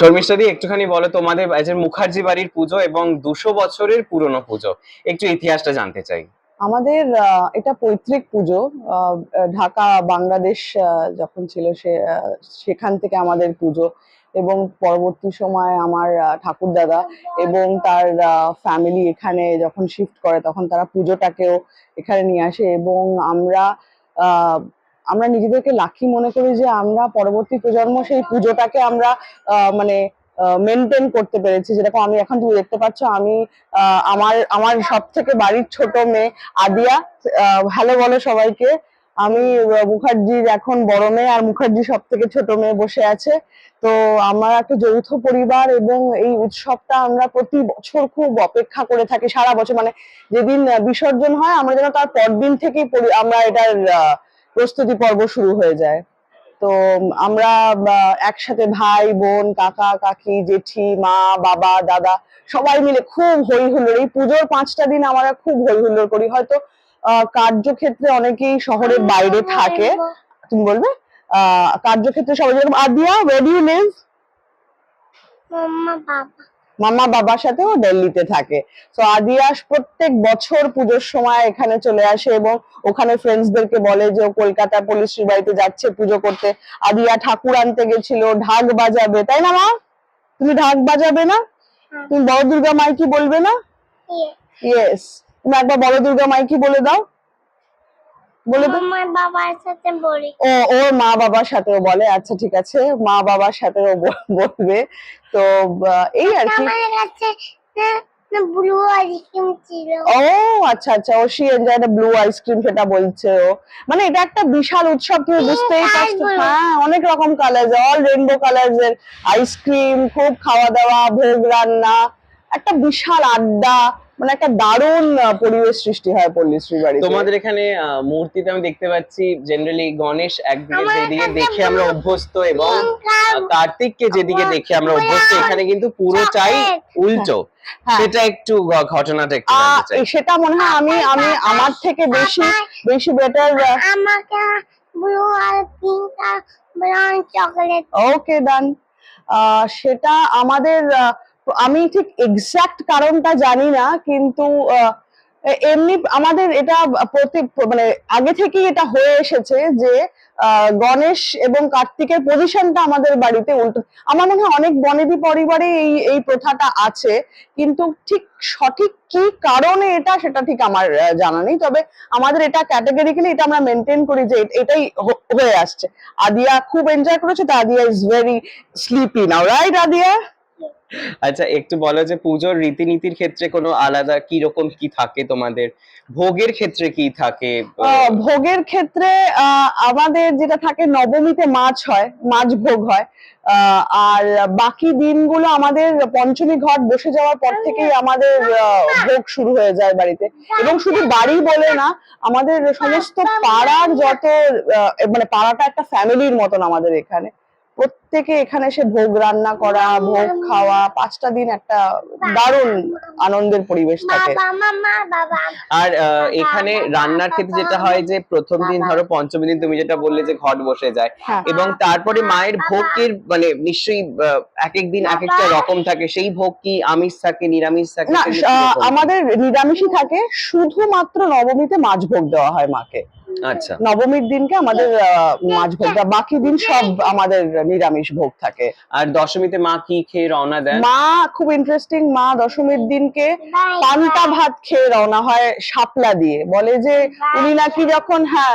শর্মিষ্ঠা দি, একটুখানি বলো তোমাদের যে মুখার্জি বাড়ির পুজো এবং 200 বছরের পুরনো পুজো, একটু ইতিহাসটা জানতে চাই। আমাদের এটা পৈতৃক পুজো। ঢাকা বাংলাদেশ যখন ছিল সেখান থেকে আমাদের পুজো, এবং পরবর্তী সময় আমার ঠাকুরদাদা এবং তার ফ্যামিলি এখানে যখন শিফট করে তখন তারা পুজোটাকেও এখানে নিয়ে আসে, এবং আমরা আহ, আমরা নিজেদেরকে লাকি মনে করি যে আমরা পরবর্তী প্রজন্ম সেই পুজোটাকে আমরা মানে মেনটেন করতে পেরেছি। যেরকম আমি এখন তুমি দেখতে পাচ্ছ, আমি আমার আমার সব থেকে বাড়ির ছোট মেয়ে আদিয়া, হ্যালো বলো সবাইকে। আমি মুখার্জির এখন বড় মেয়ে, আর মুখার্জি সব থেকে ছোট মেয়ে বসে আছে। তো আমার একটা যৌথ পরিবার, এবং এই উৎসবটা আমরা প্রতি বছর খুব অপেক্ষা করে থাকি সারা বছর। মানে যেদিন বিসর্জন হয় আমরা যেন তার পরদিন থেকেই আমরা এটার প্রস্তুতি পর্ব শুরু হয়ে যায়। তো আমরা একসাথে ভাই বোন কাকা কাকি জেঠি মা বাবা দাদা সবাই মিলে খুব হই হুল্লোড়, এই পুজোর 5টা দিন আমরা খুব হই হুল্লোড় করি। হয়তো কার্যক্ষেত্রে অনেকেই শহরের বাইরে থাকে। তুমি বলবে কার্যক্ষেত্রে সবাই, যেরকম আদিয়া, where do you live? মামা বাবার সাথেও দিল্লিতে থাকে। তো আদিয়াস প্রত্যেক বছর পুজোর সময় এখানে চলে আসে এবং ওখানে ফ্রেন্ডসদেরকে বলে যে ও কলকাতা পল্লীশ্রী বাড়িতে যাচ্ছে পুজো করতে। আদিয়া ঠাকুর আনতে গেছিল, ঢাক বাজাবে, তাই না মা? তুমি ঢাক বাজাবে না? তুমি বড় দুর্গা মাইকি বলবে না? ইয়েস, তুমি একবার বড় দুর্গা মাইকি বলে দাও। বলে দাও। আমার বাবার সাথে বলি। ওর মা বাবার সাথেও বলে। আচ্ছা ঠিক আছে, মা বাবার সাথেও বলবে। তো এই আর কি। আমার কাছে ব্লু আইসক্রিম ছিল। ও আচ্ছা আচ্ছা, ও শি এনজয়েড ব্লু আইসক্রিম, সেটা বলছে ও। মানে এটা একটা বিশাল উৎসব, তুমি বুঝতেই পারছো। হ্যাঁ, অনেক রকম কালার, অল রেইনবো কালার্স এর আইসক্রিম, খুব খাওয়া দাওয়া, ভোগ রান্না, একটা বিশাল আড্ডা, মানে একটা দারুণ পরিবেশ সৃষ্টি হয় পল্লীশ্রী বাড়িতে। তোমাদের এখানে মূর্তিতে আমি দেখতে পাচ্ছি জেনারেলি গণেশ একদিকে যেদিকে দেখে আমরা অভ্যস্ত এবং কার্তিককে যেদিকে দেখে আমরা অভ্যস্ত, এখানে কিন্তু পুরোটাই উল্টো। সেটা একটু ঘটনাটা একটু জানতে চাই। সেটা মনে হয় আমি আমার থেকে বেশি বেটার। আমাকে ব্লু আর পিঙ্ক আর ব্রাউন চকলেট। ওকে ডান। সেটা আমাদের আমি ঠিক এক্সাক্ট কারণটা জানি না, কিন্তু এমনি আমাদের এটা মানে আগে থেকেই এটা হয়ে এসেছে যে গণেশ এবং কার্তিকের পজিশনটা আমাদের বাড়িতে উল্টো। আমার মনে হয় অনেক বনেদি পরিবারে এই প্রথাটা আছে, কিন্তু ঠিক সঠিক কি কারণে এটা সেটা ঠিক আমার জানা নেই। তবে আমাদের এটা ক্যাটাগরিক্যালি এটা আমরা মেনটেন করি যে এটাই হয়ে আসছে। আদিয়া খুব এনজয় করেছে, তো Adiya is very sleepy now, right Adiya? আচ্ছা, একটু বলো যে পুজোর রীতিনীতির ক্ষেত্রে কোনো আলাদা কি রকম কি থাকে তোমাদের, ভোগের ক্ষেত্রে কি থাকে? ভোগের ক্ষেত্রে আমাদের যেটা থাকে, নবমীতে মাছ হয়, মাছ ভোগ হয়। আর বাকি দিনগুলো আমাদের পঞ্চমী ঘট বসে যাওয়ার পর থেকেই আমাদের ভোগ শুরু হয়ে যায় বাড়িতে। এবং শুধু বাড়ি বলে না, আমাদের সমস্ত পাড়ার যত মানে পাড়াটা একটা ফ্যামিলির মতন আমাদের এখানে। প্রত্যেকে এখানে এসে ভোগ রান্না করা, ভোগ খাওয়া, 5টা দিন একটা দারুণ আনন্দের পরিবেশ থাকে। আর এখানে রান্নার ক্ষেত্রে যেটা হয় যে প্রথম দিন ধরো পঞ্চমী দিন তুমি যেটা বললে যে ঘট বসে যায়, এবং তারপরে মায়ের ভোগের মানে নিশ্চয়ই এক এক দিন এক একটা রকম থাকে, সেই ভোগ কি আমিষ থাকে নিরামিষ থাকে? না, আমাদের নিরামিষই থাকে, শুধুমাত্র নবমীতে মাছ ভোগ দেওয়া হয় মাকে। আচ্ছা, নবমীর দিনকে আমাদের মাছ ভোগ দেওয়া, বাকি দিন সব আমাদের নিরামিষ ভোগ থাকে। আর দশমীতে মা কি খেয়ে রওনা দেন? মা খুব ইন্টারেস্টিং, মা দশমীর দিনকে পান্তা ভাত খেয়ে রওনা হয় শাপলা দিয়ে। বলে যে উনি নাকি যখন, হ্যাঁ,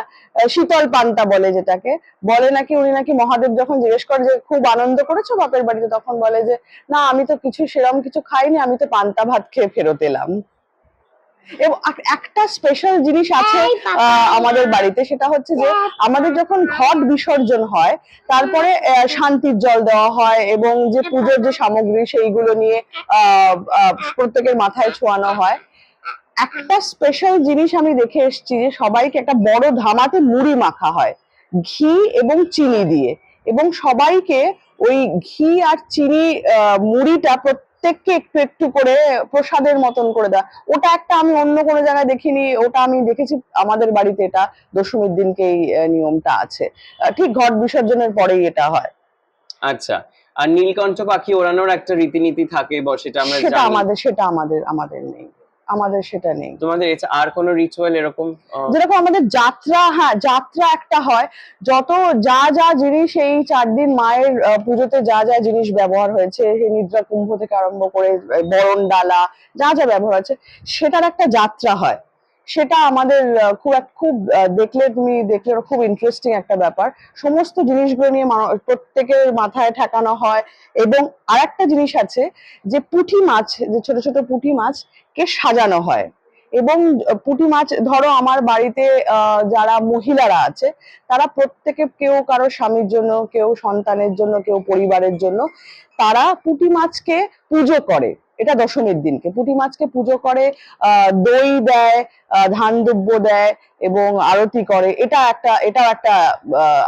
শীতল পান্তা বলে যেটাকে, বলে নাকি উনি নাকি মহাদেব যখন জিজ্ঞেস করে যে খুব আনন্দ করেছো বাপের বাড়িতে, তখন বলে যে না, আমি তো সেরকম কিছু খাইনি, আমি তো পান্তা ভাত খেয়ে ফেরত এলাম। এবং একটা স্পেশাল জিনিস আছে আমাদের বাড়িতে, সেটা হচ্ছে যে আমাদের যখন ঘট বিসর্জন হয় তারপরে শান্তির জল দেওয়া হয়, এবং যে পুজোর যে সামগ্রী সেইগুলো নিয়ে প্রত্যেকের মাথায় ছোঁয়ানো হয়। একটা স্পেশাল জিনিস আমি দেখে এসেছি যে সবাইকে একটা বড় ধামাতে মুড়ি মাখা হয় ঘি এবং চিনি দিয়ে, এবং সবাইকে ওই ঘি আর চিনি মুড়িটা প্রত্যেককে একটু একটু করে প্রসাদের মতন করে দেয়। ওটা একটা আমি অন্য কোনো জায়গায় দেখিনি, ওটা আমি দেখেছি আমাদের বাড়িতে। এটা দশমীর দিনকে এই নিয়মটা আছে, ঠিক ঘট বিসর্জনের পরেই এটা হয়। আচ্ছা, আর নীলকণ্ঠ পাখি ওড়ানোর একটা রীতিনীতি থাকে, সেটা আমরা সেটা জানি। আমাদের নেই, আমাদের সেটা নেই। তোমাদের আর কোনো রিচুয়াল এরকম? যেরকম আমাদের যাত্রা, হ্যাঁ যাত্রা একটা হয়, যত যা যা জিনিস এই 4 দিন মায়ের পুজোতে যা যা জিনিস ব্যবহার হয়েছে, সেই নিদ্রা কুম্ভ থেকে আরম্ভ করে বরণ ডালা যা যা ব্যবহার আছে, সেটার একটা যাত্রা হয়। সেটা আমাদের খুব তুমি দেখলে খুব ইন্টারেস্টিং একটা ব্যাপার। সমস্ত জিনিসগুলো নিয়ে প্রত্যেকের মাথায় ঠেকানো হয়। এবং আরেকটা জিনিস আছে যে পুঁটি মাছ, যে ছোট ছোট পুঁটি মাছ কে সাজানো হয়। এবং পুঁটি মাছ, ধরো আমার বাড়িতে যারা মহিলারা আছে তারা প্রত্যেকে, কেউ কারো স্বামীর জন্য, কেউ সন্তানের জন্য, কেউ পরিবারের জন্য, তারা পুঁটি মাছকে পুজো করে। এটা দশমীর দিনকে পুঁটি মাছকে পুজো করে, দই দেয়, ধান দুব্য দেয় এবং আরতি করে। এটাও একটা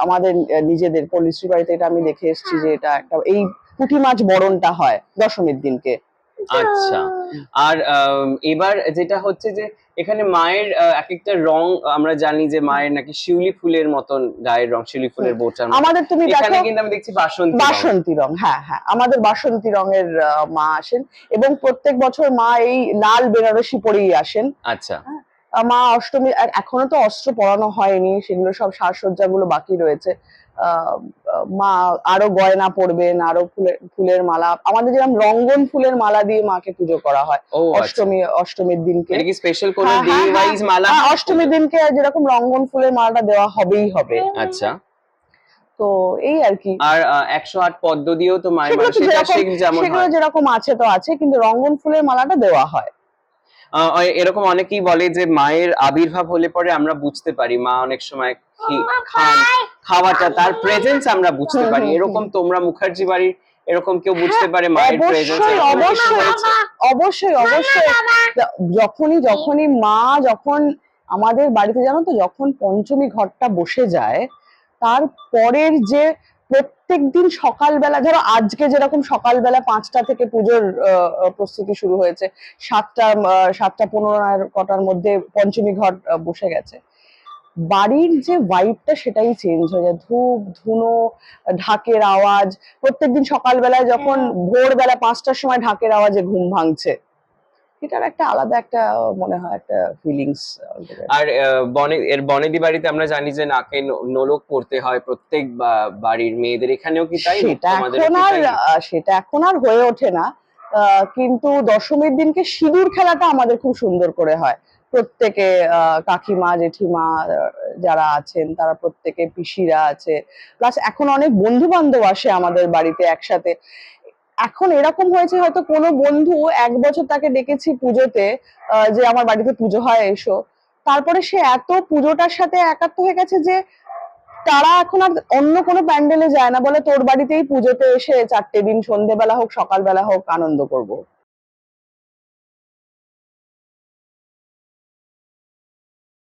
আমাদের নিজেদের পল্লীশ্রী বাড়িতে এটা আমি দেখে এসেছি যে এটা একটা, এই পুঁটি মাছ বরণটা হয় দশমীর দিনকে। আচ্ছা। আর এবার যেটা হচ্ছে যে এখানে মায়ের এক একটা রং আমরা জানি যে মায়ের নাকি শিউলি ফুলের মতন গায়ের রং, শিউলি ফুলের বোটার মতন। আমাদের তুমি এখানে দেখো কিন্তু আমি দেখছি বাসন্তী রং। বাসন্তী রং, হ্যাঁ হ্যাঁ, আমাদের বাসন্তী রঙের মা আসেন এবং প্রত্যেক বছর মা এই লাল বেনারসি পরেই আসেন। আচ্ছা। মা অষ্টমী, এখনো তো অস্ত্র পরানো হয়নি, সেগুলো সব সাজসজ্জা গুলো বাকি রয়েছে। মা আরো গয়না পরবেন, আরো ফুলের মালা, আমাদের যেরকম রঙ্গন ফুলের মালা দিয়ে মাকে পুজো করা হয় ও আচ্ছা। অষ্টমীর দিনকে। এটা কি স্পেশাল কোনো হ্যাঁ, ডে হ্যাঁ, ওয়াইজ মালা? হ্যাঁ, অষ্টমীর দিনকে যেরকম রঙ্গন ফুলের মালাটা দেওয়া হবেই হবে। আচ্ছা। তো এই আর কি। আর 108 পদ্ম দিয়েও তো মায়ের সেগুলো মানে তো সেটা যেমন সেগুলো হয়। যেরকম আছে তো আছে, কিন্তু রঙ্গন ফুলের মালাটা দেওয়া হয়। এরকম অনেকেই বলে যে মায়ের আবির্ভাব হলে পরে আমরা বুঝতে পারি, মা অনেক সময় খান, খাওয়াটা তার প্রেজেন্স আমরা বুঝতে পারি। এরকম তোমরা মুখার্জি বাড়ির এরকম কেউ বুঝতে পারে মায়ের প্রেজেন্স? অবশ্যই যখনই মা, যখন আমাদের বাড়িতে জানো তো, যখন পঞ্চমী ঘটটা বসে যায়, তার পরের যে প্রত্যেকদিন সকালবেলা, ধরো আজকে যেরকম সকালবেলা 5টা থেকে পুজোর প্রস্তুতি শুরু হয়েছে, 7:15 মধ্যে পঞ্চমী ঘট বসে গেছে, বাড়ির যে ভাইবটা সেটাই চেঞ্জ হয়ে যায়। ধূপ ধুনো, ঢাকের আওয়াজ, প্রত্যেকদিন সকালবেলায় যখন ভোরবেলা 5টার সময় ঢাকের আওয়াজে ঘুম ভাঙছে, এটার একটা আলাদা একটা মনে হয় একটা ফিলিংস। আর বনেদি বাড়িতে আমরা জানি যে নাকে নোলক পড়তে হয় প্রত্যেক বাড়ির মেয়েদের, এখানেও কি তাই? সেটা এখন আর হয়ে ওঠে না, কিন্তু দশমীর দিনকে সিঁদুর খেলাটা আমাদের খুব সুন্দর করে হয়। প্রত্যেকে কাকিমা জেঠিমা যারা আছেন তারা প্রত্যেকে, পিসিরা আছে, প্লাস এখন অনেক বন্ধু বান্ধব আসে আমাদের বাড়িতে একসাথে। এখন এরকম হয়েছে, হয়তো কোনো বন্ধু 1 বছর তাকে ডেকেছি পুজোতে, যে আমার বাড়িতে পুজো হয় এসো, তারপরে সে এত পুজোটার সাথে একাত্ম হয়ে গেছে যে তারা এখন আর অন্য কোনো প্যান্ডেলে যায় না, বলে তোর বাড়িতেই পুজোতে এসে 4টে দিন সন্ধ্যেবেলা হোক সকালবেলা হোক আনন্দ করব।